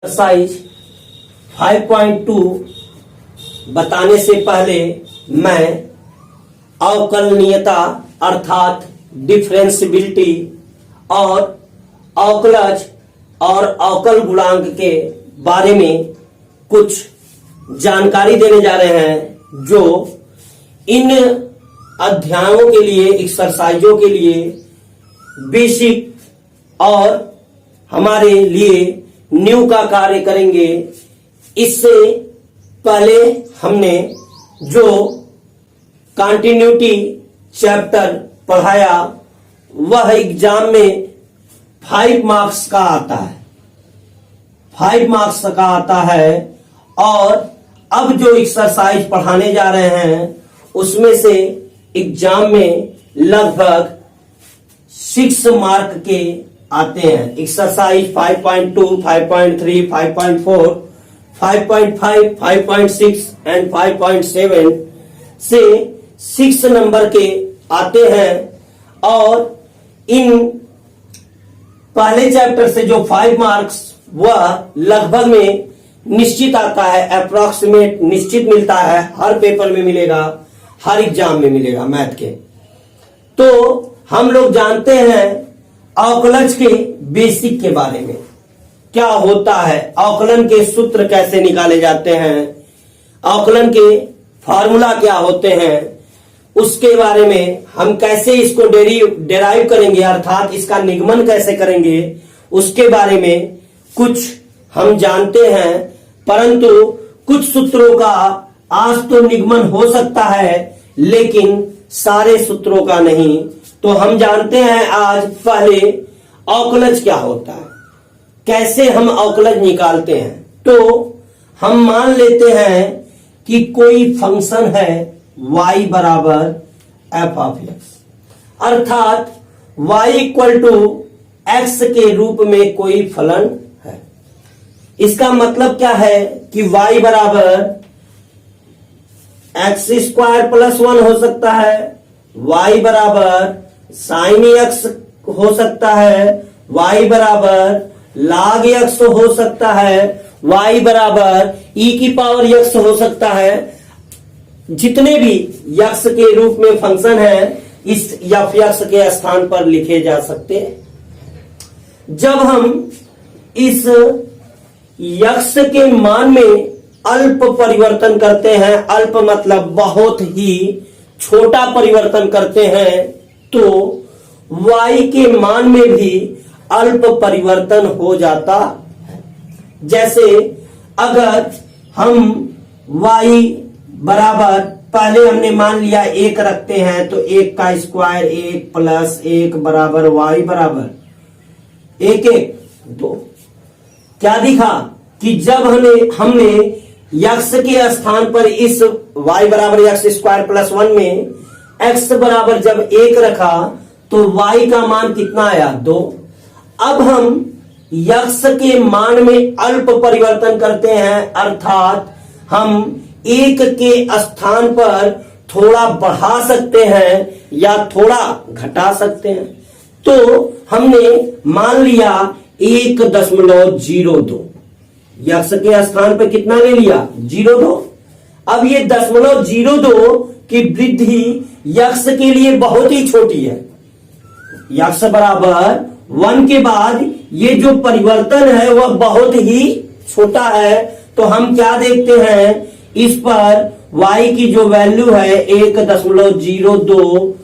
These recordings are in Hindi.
एक्सरसाइज 5.2 बताने से पहले मैं अवकलनीयता अर्थात डिफरेंशियबिलिटी और अवकलज और अवकल गुणांक के बारे में कुछ जानकारी देने जा रहे हैं जो इन अध्यायों के लिए एक्सरसाइजों के लिए बेसिक और हमारे लिए न्यू का कार्य करेंगे। इससे पहले हमने जो कंटिन्यूटी चैप्टर पढ़ाया वह एग्जाम में 5 मार्क्स का आता है, 5 मार्क्स का आता है। और अब जो एक्सरसाइज पढ़ाने जा रहे हैं उसमें से एग्जाम में लगभग 6 मार्क के आते हैं। एक्सरसाइज 5.2, 5.3, 5.4, 5.5, 5.6 एंड 5.7 से 6 नंबर के आते हैं। और इन पहले चैप्टर से जो 5 मार्क्स वह लगभग में निश्चित आता है, अप्रोक्सीमेट निश्चित मिलता है, हर पेपर में मिलेगा, हर एग्जाम में मिलेगा मैथ के। तो हम लोग जानते हैं अवकलज के बेसिक के बारे में, क्या होता है, अवकलन के सूत्र कैसे निकाले जाते हैं, अवकलन के फार्मूला क्या होते हैं, उसके बारे में हम कैसे इसको डेराइव करेंगे अर्थात इसका निगमन कैसे करेंगे, उसके बारे में कुछ हम जानते हैं। परंतु कुछ सूत्रों का आज तो निगमन हो सकता है लेकिन सारे सूत्रों का नहीं। तो हम जानते हैं आज पहले अवकलज क्या होता है, कैसे हम अवकलज निकालते हैं। तो हम मान लेते हैं कि कोई फंक्शन है y बराबर एफ ऑफ एक्स, अर्थात y इक्वल टू एक्स के रूप में कोई फलन है। इसका मतलब क्या है कि y बराबर एक्स स्क्वायर प्लस 1 हो सकता है, y बराबर साइन एक्स हो सकता है, y बराबर log x हो सकता है, y बराबर e की पावर x हो सकता है। जितने भी x के रूप में फंक्शन है इस f x के स्थान पर लिखे जा सकते हैं। जब हम इस x के मान में अल्प परिवर्तन करते हैं, अल्प मतलब बहुत ही छोटा परिवर्तन करते हैं, तो y के मान में भी अल्प परिवर्तन हो जाता है। जैसे अगर हम y बराबर पहले हमने मान लिया 1 रखते हैं तो 1 का स्क्वायर 1 प्लस 1 बराबर y बराबर 1 1 2। क्या दिखा कि जब हमने x के स्थान पर इस y बराबर एक्स स्क्वायर प्लस 1 में x बराबर जब 1 रखा तो y का मान कितना आया 2। अब हम x के मान में अल्प परिवर्तन करते हैं अर्थात हम 1 के स्थान पर थोड़ा बढ़ा सकते हैं या थोड़ा घटा सकते हैं। तो हमने मान लिया 1.02, x के स्थान पर कितना ले लिया 0.2। अब ये 0.02 की वृद्धि x के लिए बहुत ही छोटी है। x बराबर 1 के बाद ये जो परिवर्तन है वह बहुत ही छोटा है। तो हम क्या देखते हैं, इस पर y की जो वैल्यू है 1.02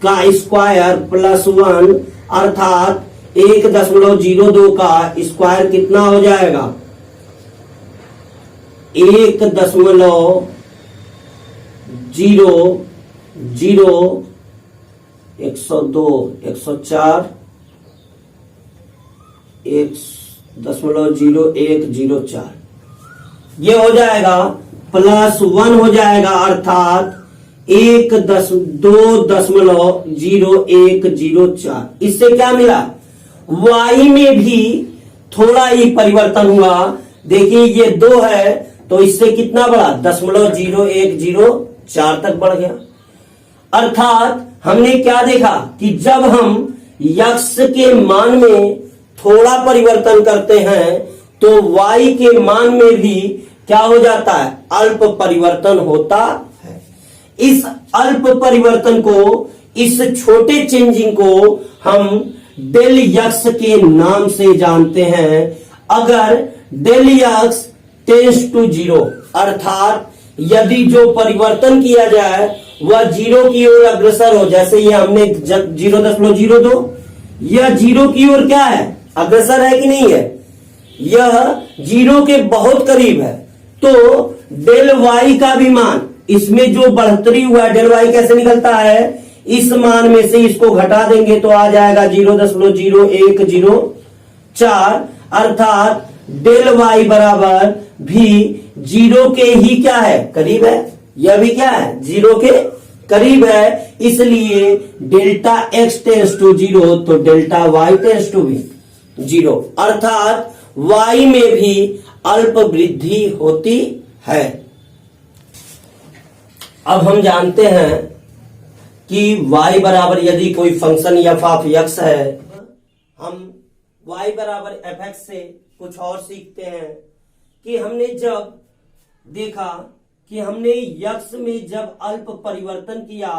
का स्क्वायर प्लस 1 अर्थात 1.02 का स्क्वायर कितना हो जाएगा 1.00 102 104 1.0104 ये हो जाएगा प्लस 1 हो जाएगा अर्थात 1.2.0104। इससे क्या मिला, y में भी थोड़ा ही परिवर्तन हुआ। देखिए ये 2 है तो इससे कितना बढ़ा 0.0104 तक बढ़ गया। अर्थात हमने क्या देखा कि जब हम x के मान में थोड़ा परिवर्तन करते हैं तो y के मान में भी क्या हो जाता है, अल्प परिवर्तन होता है। इस अल्प परिवर्तन को, इस छोटे चेंजिंग को हम डेल यक्स के नाम से जानते हैं। अगर डेल यक्स टेंड्स टू जीरो, अर्थात यदि जो परिवर्तन किया जाए वह जीरो की ओर अग्रसर हो, जैसे ये हमने 0.02, यह जीरो की ओर क्या है, अग्रसर है कि नहीं है, यह जीरो के बहुत करीब है, तो डेल वाई का भी मान, इसमें जो बढ़ोतरी हुआ है डेल वाई कैसे निकलता है, इस मान में से इसको घटा देंगे तो आ जाएगा 0.0104, अर्थात डेल वाई बराबर भी जीरो के ही क्या है, करीब है। यह भी क्या है, जीरो के करीब है, इसलिए delta X tends to zero, तो डेल्टा वाई टेंस टू भी जीरो, अर्थात वाई में भी अल्प वृद्धि होती है। अब हम जानते हैं कि y बराबर यदि कोई फंक्शन एफ ऑफ एक्स है, हम y बराबर एफ एक्स से कुछ और सीखते हैं कि हमने जब देखा कि हमने यक्स में जब अल्प परिवर्तन किया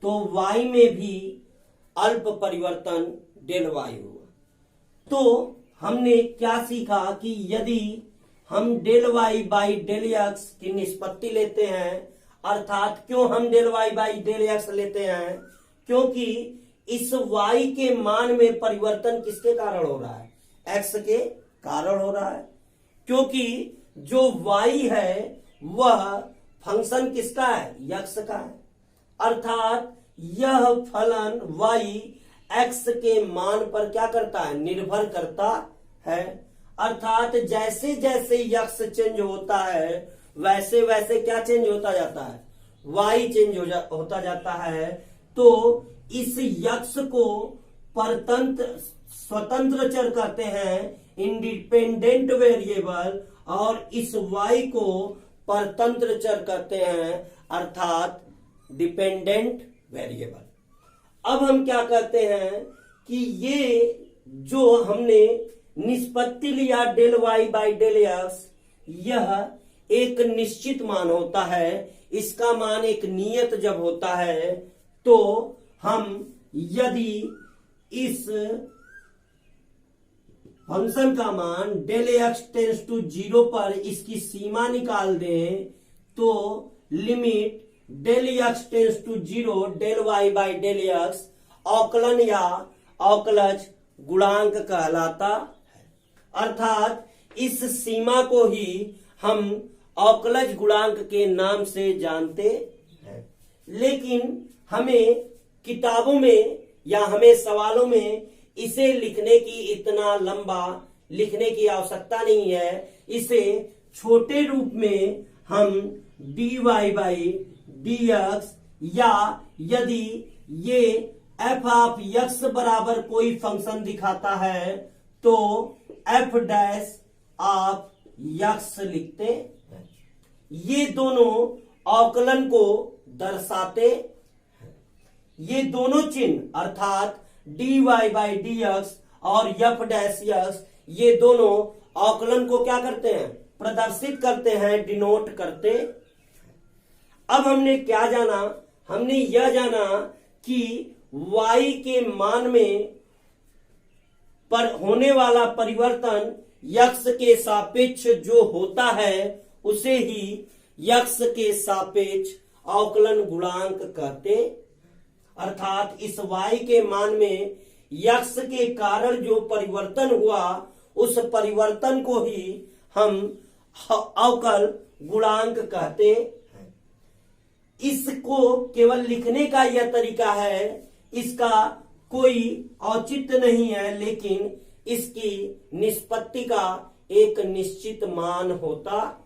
तो y में भी अल्प परिवर्तन डेल y हुआ। तो हमने क्या सीखा कि यदि हम del y by del X की निष्पत्ति लेते हैं, अर्थात क्यों हम del y by del X लेते हैं, क्योंकि इस y के मान में परिवर्तन किसके कारण हो रहा है, x के कारण हो रहा है, क्योंकि जो y है वह फंक्शन किसका है, यक्स का है, अर्थात यह फलन y x के मान पर क्या करता है, निर्भर करता है। अर्थात जैसे जैसे यक्स चेंज होता है वैसे वैसे क्या चेंज होता जाता है, y चेंज होता जाता है। तो इस यक्स को परतंत्र स्वतंत्र चर कहते हैं, इंडिपेंडेंट वेरिएबल, और इस y को परतंत्र चर कहते हैं, अर्थात डिपेंडेंट वेरिएबल। अब हम क्या कहते हैं कि ये जो हमने निष्पत्ति लिया del Y by del X, यह एक निश्चित मान होता है, इसका मान एक नियत जब होता है तो हम यदि इस फंक्शन का मान del X tends to zero पर इसकी सीमा निकाल दें तो limit del X tends to zero del Y by del X अवकलन या अवकलज गुणांक कहलाता है। अर्थात इस सीमा को ही हम अवकलज गुणांक के नाम से जानते हैं, लेकिन हमें किताबों में या हमें सवालों में इसे लिखने की, इतना लंबा लिखने की आवश्यकता नहीं है। इसे छोटे रूप में हम dy बाई डी एक्स, या यदि ये एफ ऑफ एक्स बराबर कोई फंक्शन दिखाता है तो एफ डैश ऑफ एक्स लिखते हैं। ये दोनों अवकलन को दर्शाते हैं। ये दोनों चिन्ह अर्थात dy बाई डी एक्स और एफ डैश एक्स, ये दोनों अवकलन को क्या करते हैं, प्रदर्शित करते हैं, डिनोट करते। अब हमने क्या जाना, हमने यह जाना कि y के मान में पर होने वाला परिवर्तन यक्स के सापेक्ष जो होता है उसे ही यक्स के सापेक्ष अवकलन गुणांक कहते। अर्थात इस y के मान में यक्स के कारण जो परिवर्तन हुआ उस परिवर्तन को ही हम अवकल गुणांक कहते हैं। इसको केवल लिखने का यह तरीका है, इसका कोई औचित्य नहीं है, लेकिन इसकी निष्पत्ति का एक निश्चित मान होता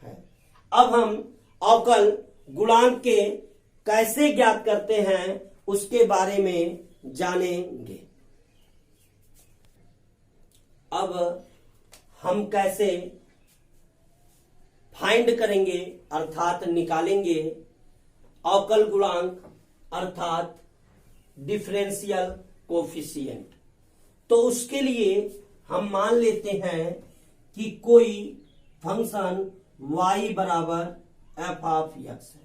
है। अब हम अवकल गुणांक के कैसे ज्ञात करते हैं उसके बारे में जानेंगे। अब हम कैसे फाइंड करेंगे अर्थात निकालेंगे अवकल गुणांक अर्थात डिफरेंशियल कोफिशिएंट। तो उसके लिए हम मान लेते हैं कि कोई फंक्शन y बराबर एफ ऑफ एक्स है।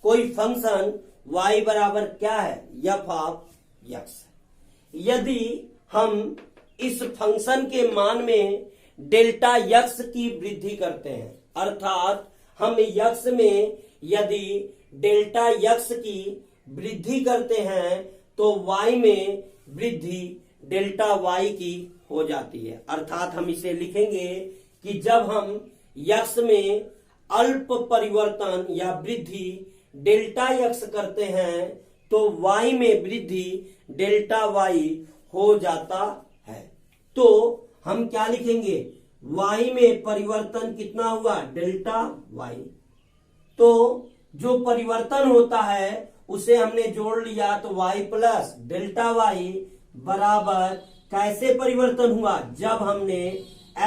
कोई फंक्शन y बराबर क्या है? एफ ऑफ एक्स है। यदि हम इस फंक्शन के मान में डेल्टा यक्स की वृद्धि करते हैं, अर्थात हम यक्स में यदि डेल्टा यक्स की वृद्धि करते हैं तो y में वृद्धि डेल्टा y की हो जाती है। अर्थात हम इसे लिखेंगे कि जब हम यक्स में अल्प परिवर्तन या वृद्धि डेल्टा यक्स करते हैं तो y में वृद्धि डेल्टा y हो जाता है। तो हम क्या लिखेंगे? y में परिवर्तन कितना हुआ? Delta y। तो जो परिवर्तन होता है उसे हमने जोड़ लिया तो y प्लस डेल्टा y बराबर कैसे परिवर्तन हुआ? जब हमने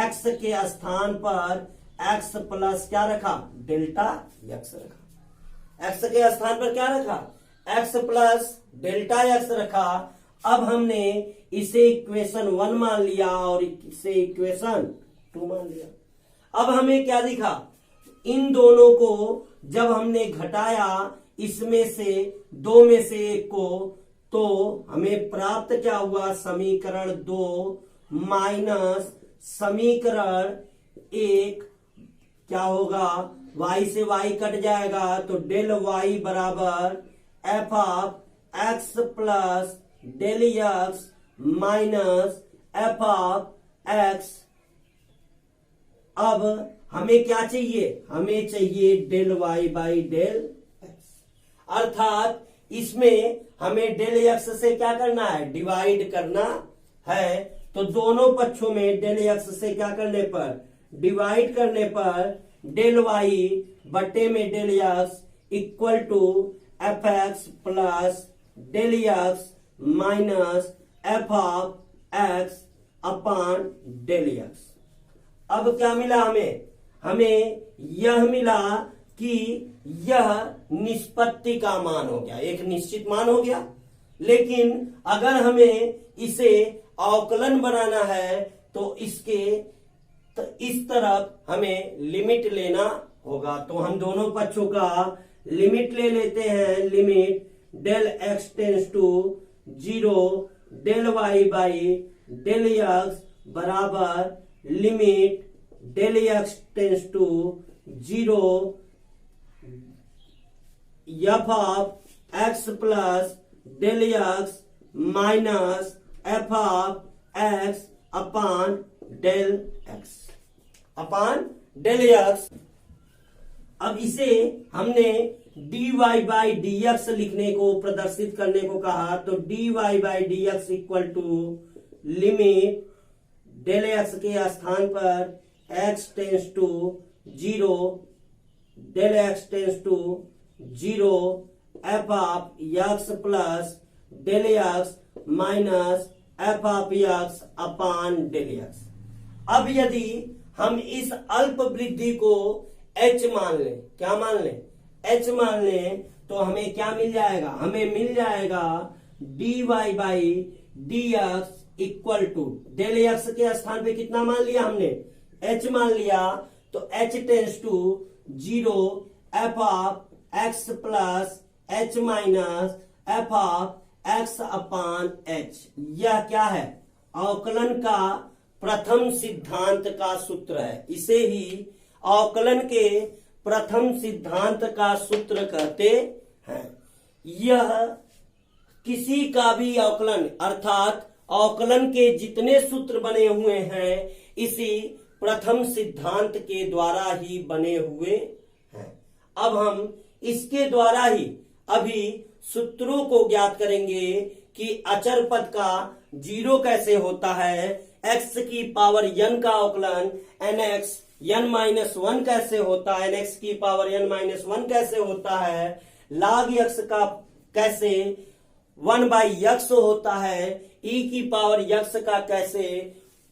x के स्थान पर x प्लस क्या रखा? डेल्टा x रखा। x के स्थान पर क्या रखा? x प्लस डेल्टा x रखा। अब हमने इसे इक्वेशन 1 मान लिया और इसे इक्वेशन 2 मान लिया। अब हमें क्या दिखा? इन दोनों को जब हमने घटाया इसमें से दो में से एक को, तो हमें प्राप्त क्या हुआ? समीकरण 2 माइनस समीकरण 1 क्या होगा? y से y कट जाएगा तो डेल y बराबर F of x plus del X minus F of X. अब हमें क्या चाहिए? हमें चाहिए del y by del X. अर्थात इसमें हमें डेल एक्स से क्या करना है? डिवाइड करना है। तो दोनों पक्षों में डेल एक्स से क्या करने पर? डिवाइड करने पर डेल y बटे में del X equal to F X plus del X minus F of x upon del X. अब क्या मिला हमें? हमें यह मिला कि यह निष्पत्ति का मान हो गया, एक निश्चित मान हो गया। लेकिन अगर हमें इसे अवकलन बनाना है तो इसके इस तरफ हमें लिमिट लेना होगा। तो हम दोनों पक्षों का लिमिट ले लेते हैं। Limit del X tends to 0 del Y by del X बराबर limit del X tends to 0 F of x plus del X minus F of x upon del X upon del X. अब इसे हमने dy बाई डी एक्स लिखने को, प्रदर्शित करने को कहा। तो dy by D X equal to limit del X के स्थान पर x tends to 0 del X tends to 0 F of x plus del X minus F of x upon del X. अब यदि हम इस अल्प वृद्धि को h मान लें, क्या मान लें? h मान लें, तो हमें क्या मिल जाएगा? हमें मिल जाएगा dy by D X equal to del X के स्थान पे कितना मान लिया हमने? h मान लिया। तो h tends to 0 F of x plus h minus F of x upon h। यह क्या है? अवकलन का प्रथम सिद्धांत का सूत्र है। इसे ही अवकलन के प्रथम सिद्धांत का सूत्र कहते हैं। यह किसी का भी अवकलन, अर्थात अवकलन के जितने सूत्र बने हुए हैं इसी प्रथम सिद्धांत के द्वारा ही बने हुए हैं। अब हम इसके द्वारा ही अभी सूत्रों को ज्ञात करेंगे कि अचर पद का 0 कैसे होता है, x की पावर n का अवकलन nx n माइनस 1 कैसे होता है, nx की पावर n माइनस 1 कैसे होता है, log x का कैसे 1 बाई x होता है, e की पावर x का कैसे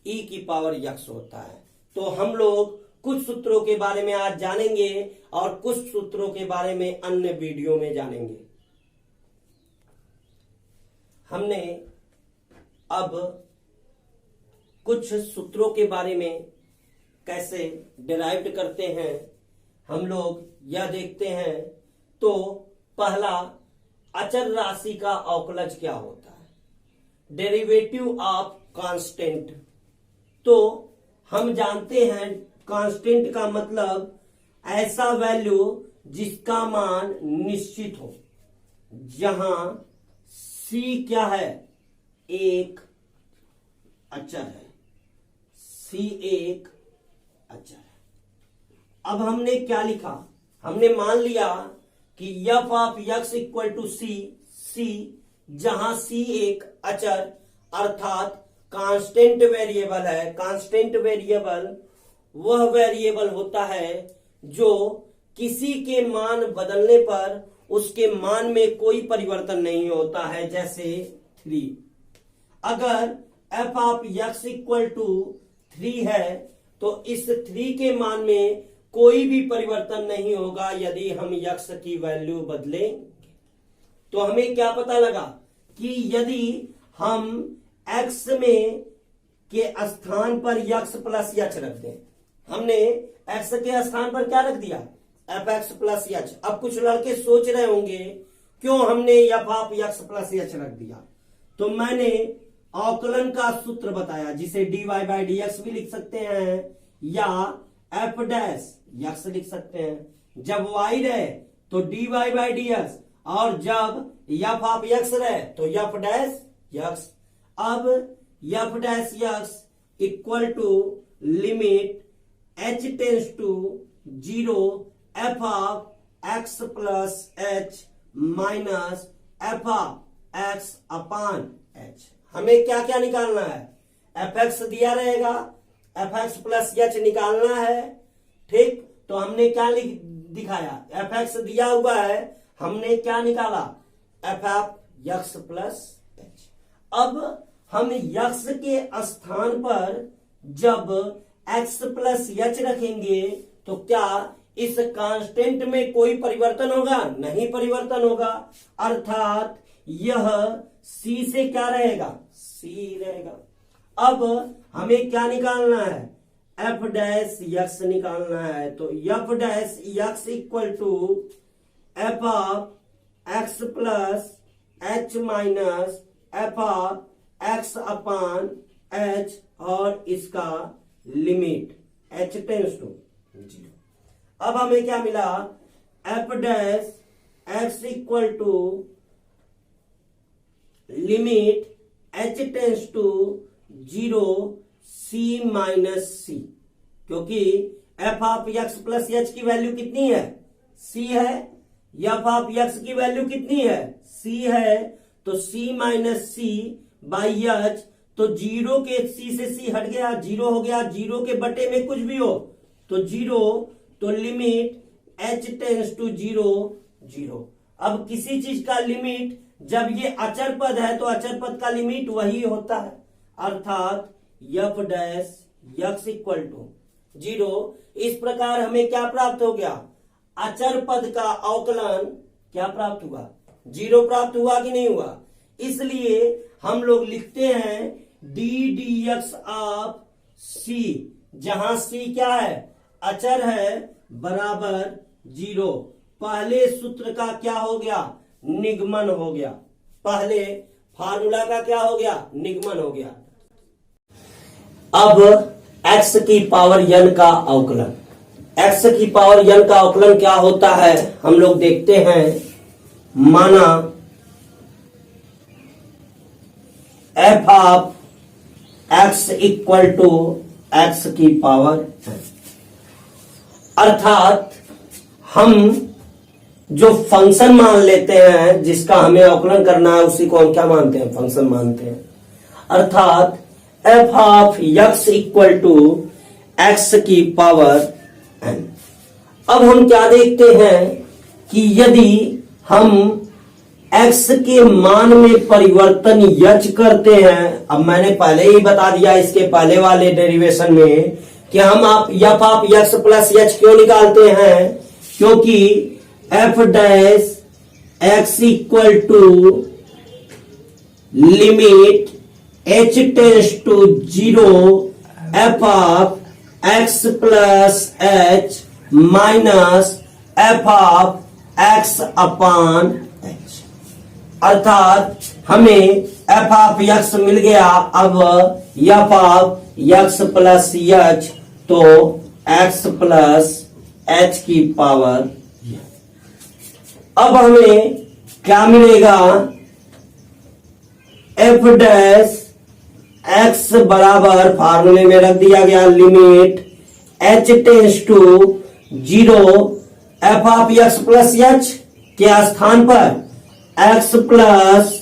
e की पावर x होता है। तो हम लोग कुछ सूत्रों के बारे में आज जानेंगे और कुछ सूत्रों के बारे में अन्य वीडियो में जानेंगे। हमने अब कुछ सूत्रों के बारे में कैसे डिराइव्ड करते हैं हम लोग यह देखते हैं। तो पहला, अचर राशि का अवकलज क्या होता है? Derivative of constant. तो हम जानते हैं कांस्टेंट का मतलब ऐसा वैल्यू जिसका मान निश्चित हो, जहां C क्या है? एक अचर है, C एक अचर है। अब हमने क्या लिखा? हमने मान लिया कि f of x equal to C, जहां C एक अचर अर्थात कांस्टेंट वेरिएबल है। कांस्टेंट वेरिएबल वह वेरिएबल होता है जो किसी के मान बदलने पर उसके मान में कोई परिवर्तन नहीं होता है। जैसे 3, अगर f of x equal to 3 है तो इस 3 के मान में कोई भी परिवर्तन नहीं होगा यदि हम x की वैल्यू बदलें। तो हमें क्या पता लगा कि यदि हम x में के स्थान पर x प्लस एच रख दें, हमने x के स्थान पर क्या रख दिया? fx plus H. अब कुछ लड़के सोच रहे होंगे क्यों हमने f of x plus H रख दिया। तो मैंने अवकलन का सूत्र बताया जिसे dy बाई डी एक्स भी लिख सकते हैं या f डैश x लिख सकते हैं। जब y रहे तो dy बाई डी एक्स और जब f ऑफ x रहे तो f डैश x। अब f dash x equal to limit h tends to 0 f of x plus h minus f of x upon h। हमें क्या क्या निकालना है? fx दिया रहेगा, fx प्लस h निकालना है। ठीक, तो हमने क्या दिखाया? fx दिया हुआ है, हमने क्या निकाला? f of x plus h। अब हम x के स्थान पर जब x प्लस h रखेंगे तो क्या इस कांस्टेंट में कोई परिवर्तन होगा? नहीं परिवर्तन होगा, अर्थात यह C से क्या रहेगा? C रहेगा। अब हमें क्या निकालना है? f डैश x निकालना है। तो f dash x equal to f of x plus h minus f of x upon h और इसका लिमिट h टेंस टू 0। अब हमें क्या मिला? f dash x equal to limit h tends to 0 c minus c, क्योंकि f of x plus h की वैल्यू कितनी है? c है। f ऑफ x की वैल्यू कितनी है? c है। तो c minus c by h, तो 0 के c से c हट गया, 0 हो गया। 0 के बटे में कुछ भी हो तो 0, तो लिमिट h टेंस टू 0 0। अब किसी चीज का लिमिट जब ये अचर पद है तो अचर पद का लिमिट वही होता है, अर्थात f dash x equal to 0। इस प्रकार हमें क्या प्राप्त हो गया? अचर पद का अवकलन क्या प्राप्त हुआ? 0 प्राप्त हुआ कि नहीं हुआ? इसलिए हम लोग लिखते हैं d dx ऑफ c, जहां c क्या है? अचर है, बराबर 0। पहले सूत्र का क्या हो गया? निगमन हो गया। पहले फार्मूला का क्या हो गया? निगमन हो गया। अब x की पावर n का अवकलन। x की पावर n का अवकलन क्या होता है हम लोग देखते हैं। माना f of x equal to x की पावर n, अर्थात हम जो फंक्शन मान लेते हैं जिसका हमें अवकलन करना है उसी को हम क्या मानते हैं? फंक्शन मानते हैं। अर्थात f of x equal to x की पावर n। अब हम क्या देखते हैं कि यदि हम x के मान में परिवर्तन यच करते हैं, अब मैंने पहले ही बता दिया इसके पहले वाले डेरिवेशन में कि हम आप f of x plus h क्यों निकालते हैं? क्योंकि f dash x equal to limit h tends to 0 f of x plus h minus F of x upon h, अर्थात हमें एफ ऑफ एक्स मिल गया। अब f of x plus h, तो एक्स प्लस एच की पावर। अब हमें क्या मिलेगा, एफ डैश एक्स बराबर फार्मूले में रख दिया गया limit h tends to 0, F of x plus h के स्थान पर एक्स प्लस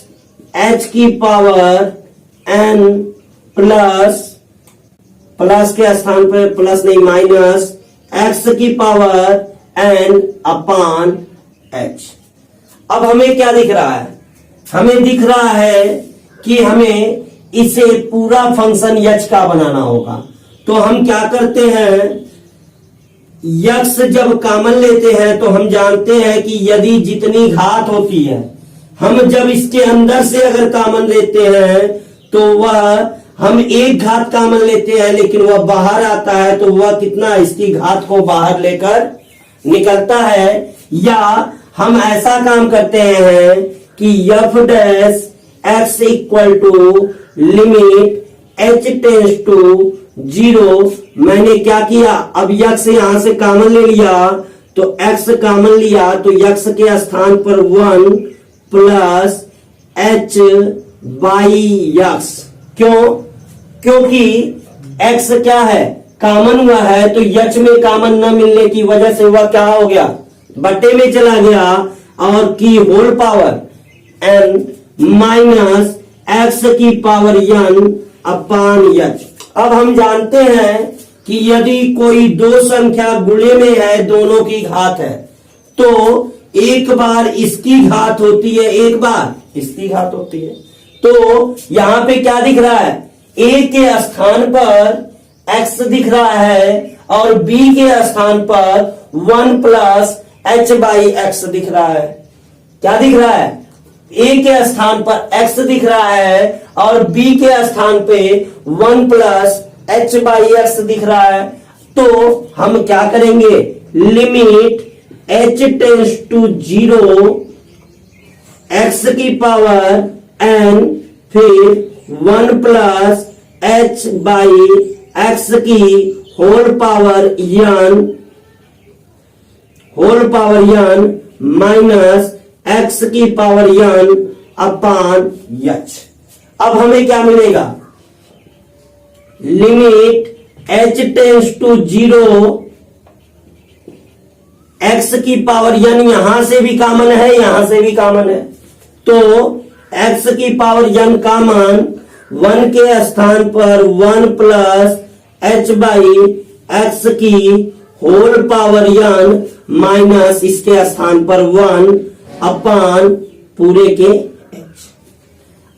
एच की पावर एन प्लस के स्थान पर प्लस नहीं माइनस एक्स की पावर एन अपान एच। अब हमें क्या दिख रहा है, हमें दिख रहा है कि हमें इसे पूरा फंक्शन यच का बनाना होगा। तो हम क्या करते हैं, यक्स जब कॉमन लेते हैं तो हम जानते हैं कि यदि जितनी घात होती है, हम जब इसके अंदर से अगर कॉमन लेते हैं तो वह हम एक घात कॉमन लेते हैं, लेकिन वह बाहर आता है तो वह कितना इसकी घात को बाहर लेकर निकलता है। या हम ऐसा काम करते हैं कि f dash x equal to limit h tends to 0। मैंने क्या किया, अब यक्स यहां से कॉमन ले लिया तो एक्स कॉमन लिया तो यक्स के स्थान पर 1 प्लस एच बाई यक्स। क्यों, क्योंकि एक्स क्या है, कॉमन हुआ है, तो यच में कॉमन न मिलने की वजह से वह क्या हो गया, बट्टे में चला गया और की whole power n minus x की पावर एन अपान एच। अब हम जानते हैं कि यदि कोई दो संख्या गुणे में है, दोनों की घात है, तो एक बार इसकी घात होती है, एक बार इसकी घात होती है। तो यहां पे क्या दिख रहा है, ए के स्थान पर एक्स दिख रहा है और बी के स्थान पर 1 प्लस एच बाई एक्स दिख रहा है। क्या दिख रहा है, ए के स्थान पर एक्स दिख रहा है और बी के स्थान पे 1 प्लस एच बाई एक्स दिख रहा है। तो हम क्या करेंगे, limit h tends to 0 x की पावर एन फिर 1 प्लस एच बाई एक्स की whole power n minus x की पावर एन अपान एच। अब हमें क्या मिलेगा, limit h tends to 0 x की पावर एन, यहां से भी कॉमन है, यहां से भी कॉमन है, तो एक्स की पावर एन कॉमन 1 के स्थान पर 1 प्लस एच बाई एक्स की होल पावर एन माइनस इसके स्थान पर 1 अपान पूरे के एच।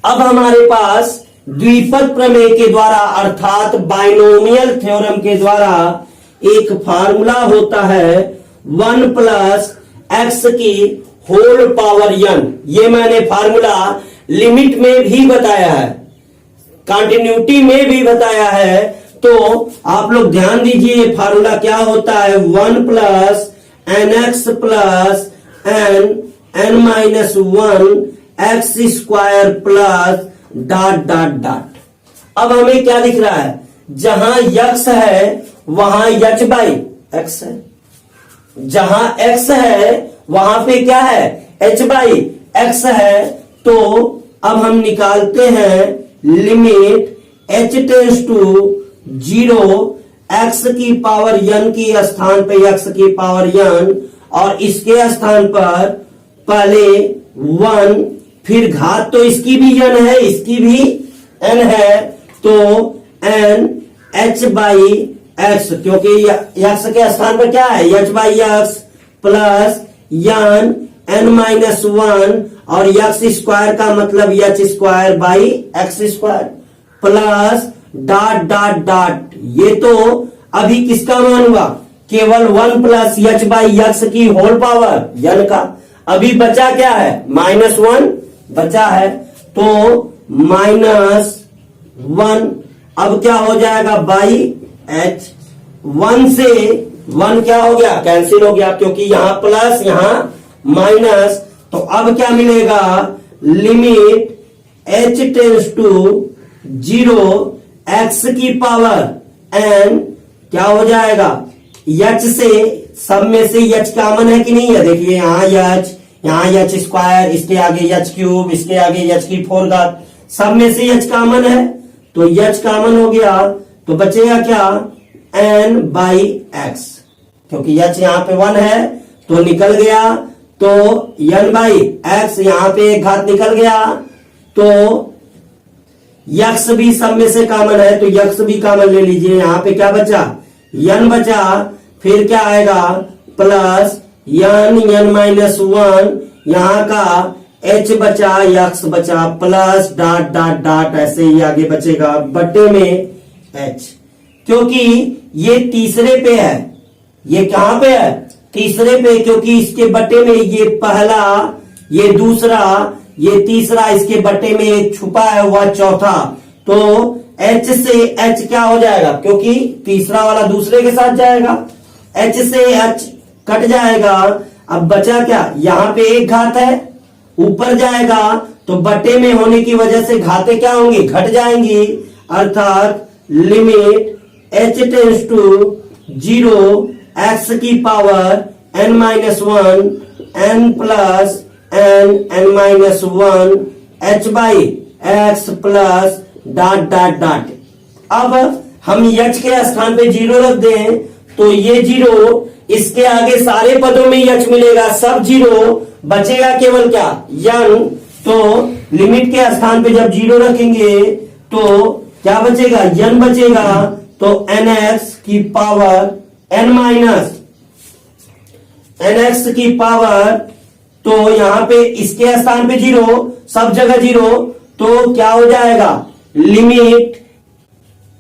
अब हमारे पास द्विपद प्रमेय के द्वारा अर्थात बाइनोमियल थ्योरम के द्वारा एक फार्मूला होता है 1 प्लस एक्स की होल पावर एन। ये मैंने फार्मूला लिमिट में भी बताया है, कंटिन्यूटी में भी बताया है, तो आप लोग ध्यान दीजिए ये फार्मूला क्या होता है, 1 plus n x plus n minus 1 x square plus dot dot dot. अब हमें क्या दिख रहा है, जहां यक्स है वहां एच बाई एक्स है, जहां एक्स है वहां पे क्या है, एच बाई एक्स है। तो अब हम निकालते हैं limit h tends to 0 x की पावर एन की स्थान पे एक्स की पावर एन और इसके स्थान पर पहले 1 फिर घात तो इसकी भी एन है, इसकी भी एन है, तो एन एच बाई एक्स, क्योंकि एक्स के स्थान पर क्या है, h by x plus n minus 1 और एक्स स्क्वायर का मतलब h square by x square plus dot dot dot. ये तो अभी किसका मान हुआ, केवल 1 प्लस एच बाई एक्स की होल पावर एन का। अभी बचा क्या है, -1 बचा है, तो -1 अब क्या हो जाएगा बाई एच। 1 से 1 क्या हो गया, कैंसिल हो गया, क्योंकि यहां प्लस यहां माइनस। तो अब क्या मिलेगा, limit h tends to 0 x की पावर n क्या हो जाएगा, h से सब में से h कॉमन है कि नहीं है, देखिए यहाँ h स्क्वायर, इसके आगे h क्यूब, इसके आगे h की 4 घात, सब में से h कॉमन है, तो h कॉमन हो गया, तो बचेगा क्या, n बाई x, क्योंकि h यहाँ पे 1 है तो निकल गया, तो n बाई x यहाँ पे एक घात निकल गया, तो x भी सब में से कॉमन है, तो x भी कॉमन ले लीजिए, यहाँ पे क्या बचा, n बचा, फिर क्या आएगा, प्लस n माइनस 1, यहाँ का h बचा, x बचा, प्लस डॉट डॉट डॉट, ऐसे ही आगे बचेगा बट्टे में h, क्योंकि ये तीसरे पे है, ये कहां पे है, तीसरे पे, क्योंकि इसके बट्टे में ये पहला, ये दूसरा, ये तीसरा, इसके बट्टे में एक छुपा है वह चौथा, तो h से h क्या हो जाएगा, क्योंकि तीसरा वाला दूसरे के साथ जाएगा, h से h कट जाएगा, अब बचा क्या, यहां पे एक घात है, ऊपर जाएगा, तो बट्टे में होने की वजह से घातें क्या होंगी, घट जाएंगी, अर्थात limit h tends to 0 x की power n minus 1 n plus n minus 1 h by x plus dot dot dot. अब हम h के स्थान पे 0 रख दें, तो ये 0, इसके आगे सारे पदों में h मिलेगा, सब 0, बचेगा केवल क्या, n, तो लिमिट के स्थान पे जब 0 रखेंगे तो क्या बचेगा, n बचेगा, तो nx की पावर n माइनस nx की पावर, तो यहां पे इसके स्थान पे 0, सब जगह 0, तो क्या हो जाएगा, लिमिट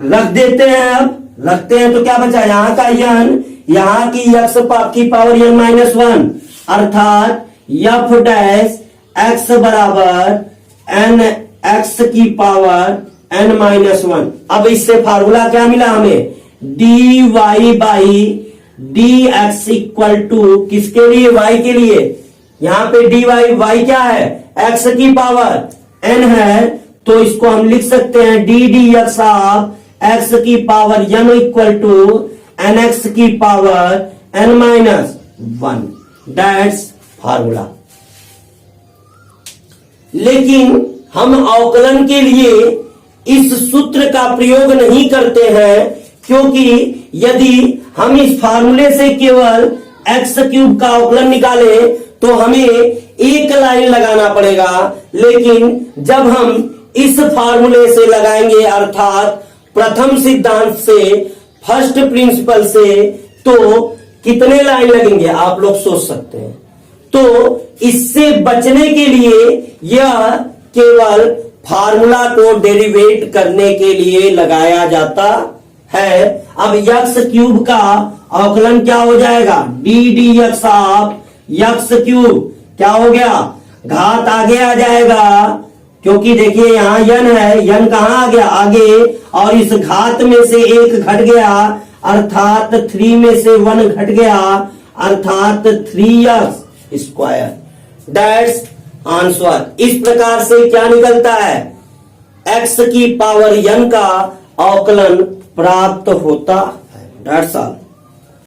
रख देते हैं, अब रखते हैं तो क्या बचा, यहां का n, यहां की x की पावर n माइनस 1, अर्थात f डैश x बराबर n x की पावर n माइनस 1। अब इससे फार्मूला क्या मिला हमें, dy by dx equal to, किसके लिए, y के लिए, यहां पे dy y क्या है, x की पावर n है, तो इसको हम लिख सकते हैं d dx ऑफ x की power n equal to nx की power n minus 1, that's formula. लेकिन हम अवकलन के लिए इस सूत्र का प्रयोग नहीं करते हैं, क्योंकि यदि हम इस फार्मूले से केवल x क्यूब का अवकलन निकाले तो हमें एक लाइन लगाना पड़ेगा, लेकिन जब हम इस फार्मूले से लगाएंगे, अर्थात प्रथम सिद्धांत से, फर्स्ट प्रिंसिपल से, तो कितने लाइन लगेंगे आप लोग सोच सकते हैं। तो इससे बचने के लिए यह केवल फार्मूला को डेरिवेट करने के लिए लगाया जाता है। अब x क्यूब का अवकलन क्या हो जाएगा, d dx of x cube क्या हो गया, घात आगे आ जाएगा, क्योंकि देखिए यहां n है, n कहां आ गया, आगे, और इस घात में से एक घट गया, अर्थात 3 में से 1 घट गया, अर्थात 3x स्क्वायर, दैट्स आंसर। इस प्रकार से क्या निकलता है, x की पावर n का अवकलन प्राप्त होता है, दैट्स ऑल।